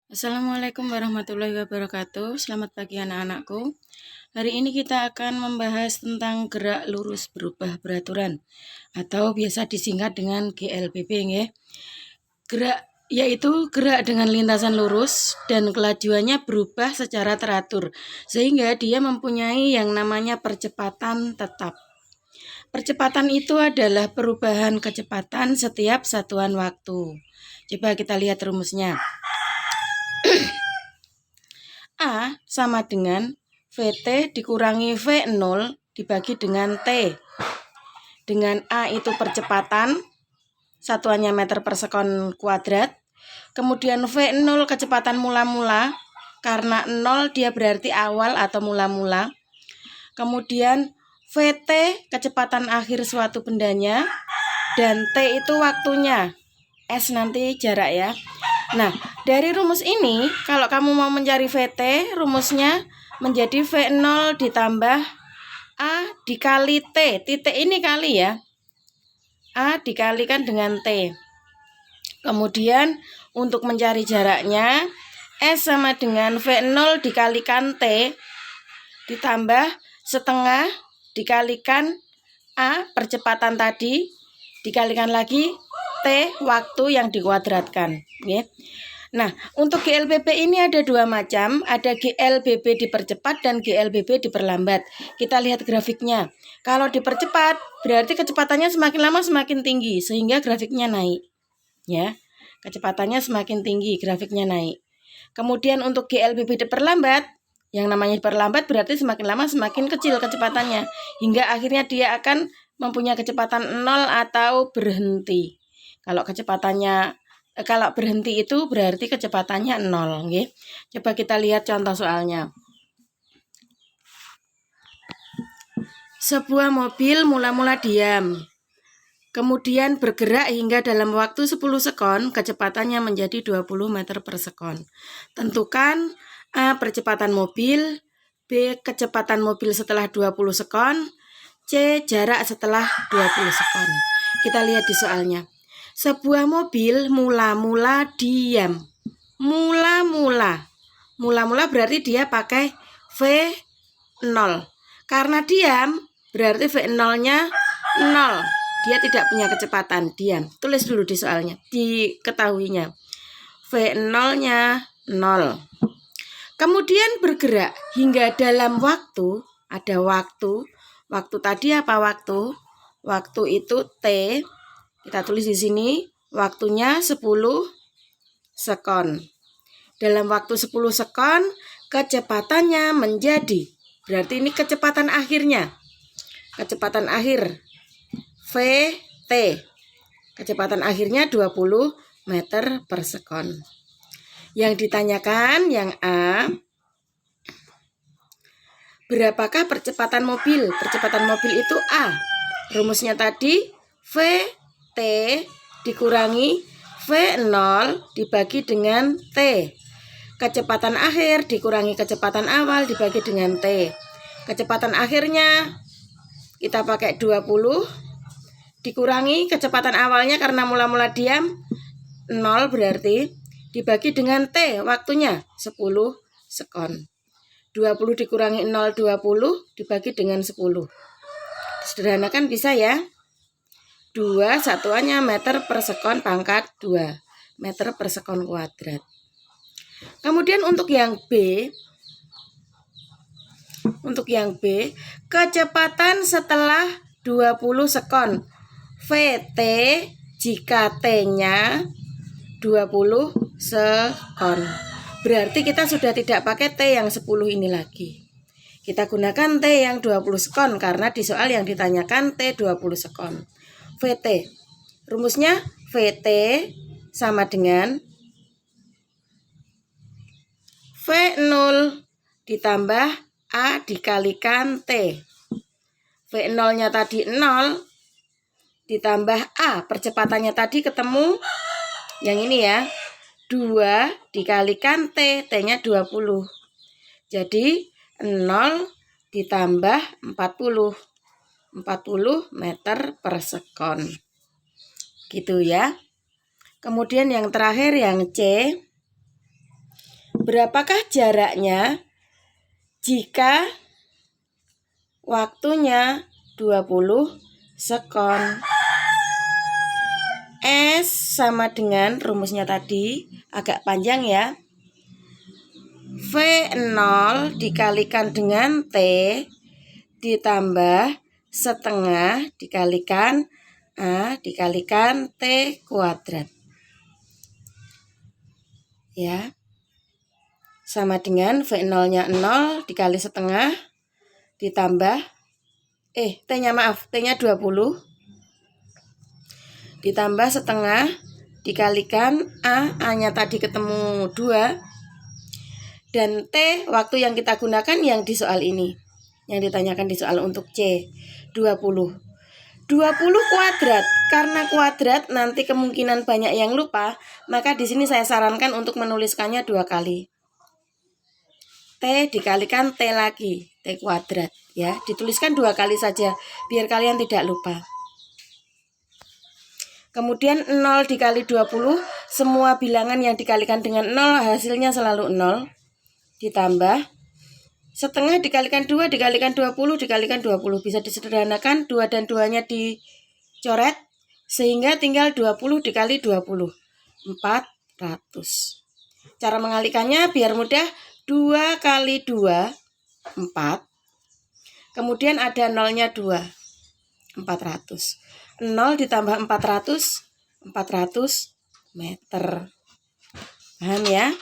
Assalamualaikum warahmatullahi wabarakatuh. Selamat pagi anak-anakku. Hari ini kita akan membahas tentang gerak lurus berubah beraturan atau biasa disingkat dengan GLBB ya. Gerak yaitu gerak dengan lintasan lurus dan kelajuannya berubah secara teratur sehingga dia mempunyai yang namanya percepatan tetap. Percepatan itu adalah perubahan kecepatan setiap satuan waktu. Coba kita lihat rumusnya. A sama dengan VT dikurangi V0 dibagi dengan T. Dengan A itu percepatan, satuannya meter per sekon kuadrat. Kemudian V0 kecepatan mula-mula, karena 0 dia berarti awal atau mula-mula. Kemudian VT kecepatan akhir suatu bendanya, dan T itu waktunya. S nanti jarak ya. Nah, dari rumus ini, kalau kamu mau mencari VT, rumusnya menjadi V0 ditambah A dikali T. Titik ini kali ya. A dikalikan dengan T. Kemudian, untuk mencari jaraknya, S sama dengan V0 dikalikan T ditambah setengah dikalikan A percepatan tadi dikalikan lagi T waktu yang dikuadratkan. Nah, untuk GLBB ini ada dua macam, ada GLBB dipercepat dan GLBB diperlambat. Kita lihat grafiknya. Kalau dipercepat, berarti kecepatannya semakin lama semakin tinggi, sehingga grafiknya naik. Ya, kecepatannya semakin tinggi, grafiknya naik. Kemudian untuk GLBB diperlambat, yang namanya diperlambat berarti semakin lama semakin kecil kecepatannya, hingga akhirnya dia akan mempunyai kecepatan 0 atau berhenti. Kalau berhenti itu berarti kecepatannya 0. Okay? Coba kita lihat contoh soalnya. Sebuah mobil mula-mula diam, kemudian bergerak hingga dalam waktu 10 sekon, kecepatannya menjadi 20 meter per sekon. Tentukan A percepatan mobil, B kecepatan mobil setelah 20 sekon, C jarak setelah 20 sekon. Kita lihat di soalnya. Sebuah mobil mula-mula diam. Mula-mula berarti dia pakai V0. Karena diam berarti V0-nya 0. Dia tidak punya kecepatan, diam. Tulis dulu di soalnya, diketahuinya. V0-nya 0. Kemudian bergerak hingga dalam waktu, ada waktu. Waktu tadi apa waktu? Waktu itu T. Kita tulis di sini, waktunya 10 sekon. Dalam waktu 10 sekon, kecepatannya menjadi, berarti ini kecepatan akhirnya. Kecepatan akhir, VT. Kecepatan akhirnya 20 meter per sekon. Yang ditanyakan, yang A, berapakah percepatan mobil? Percepatan mobil itu A. Rumusnya tadi, VT dikurangi V0 dibagi dengan T. Kecepatan akhir dikurangi kecepatan awal dibagi dengan T. Kecepatan akhirnya kita pakai 20 dikurangi kecepatan awalnya karena mula-mula diam 0 berarti dibagi dengan T waktunya 10 sekon. 20 dikurangi 0 20 dibagi dengan 10. Sederhanakan bisa ya. 2 satuannya meter per sekon pangkat 2. Meter per sekon kuadrat. Kemudian untuk yang B, kecepatan setelah 20 sekon. VT jika T-nya 20 sekon. Berarti kita sudah tidak pakai T yang 10 ini lagi. Kita gunakan T yang 20 sekon karena di soal yang ditanyakan T 20 sekon. VT. Rumusnya VT sama dengan V0 ditambah A dikalikan T. V0-nya tadi 0 ditambah A, percepatannya tadi ketemu yang ini ya. 2 dikalikan T, T-nya 20. Jadi 0 ditambah 40 meter per sekon. Gitu ya. Kemudian yang terakhir yang C. Berapakah jaraknya jika waktunya 20 sekon? S sama dengan rumusnya tadi, agak panjang ya. V0 dikalikan dengan T ditambah setengah dikalikan A dikalikan T kuadrat. Ya. Sama dengan V0-nya 0 dikali setengah ditambah T-nya 20 ditambah setengah dikalikan A-nya tadi ketemu 2 dan T waktu yang kita gunakan yang di soal ini, yang ditanyakan di soal untuk C 20 kuadrat. Karena kuadrat nanti kemungkinan banyak yang lupa, maka di sini saya sarankan untuk menuliskannya 2 kali. T dikalikan T lagi, T kuadrat ya, dituliskan 2 kali saja biar kalian tidak lupa. Kemudian 0 dikali 20, semua bilangan yang dikalikan dengan 0 hasilnya selalu 0. Ditambah setengah dikalikan 2 dikalikan 20 dikalikan 20. Bisa disederhanakan, 2 dan 2-nya dicoret sehingga tinggal 20 dikali 20. 400. Cara mengalikannya biar mudah, 2 kali 2, 4. Kemudian ada 0-nya 2, 400. 0 ditambah 400 meter. Paham ya?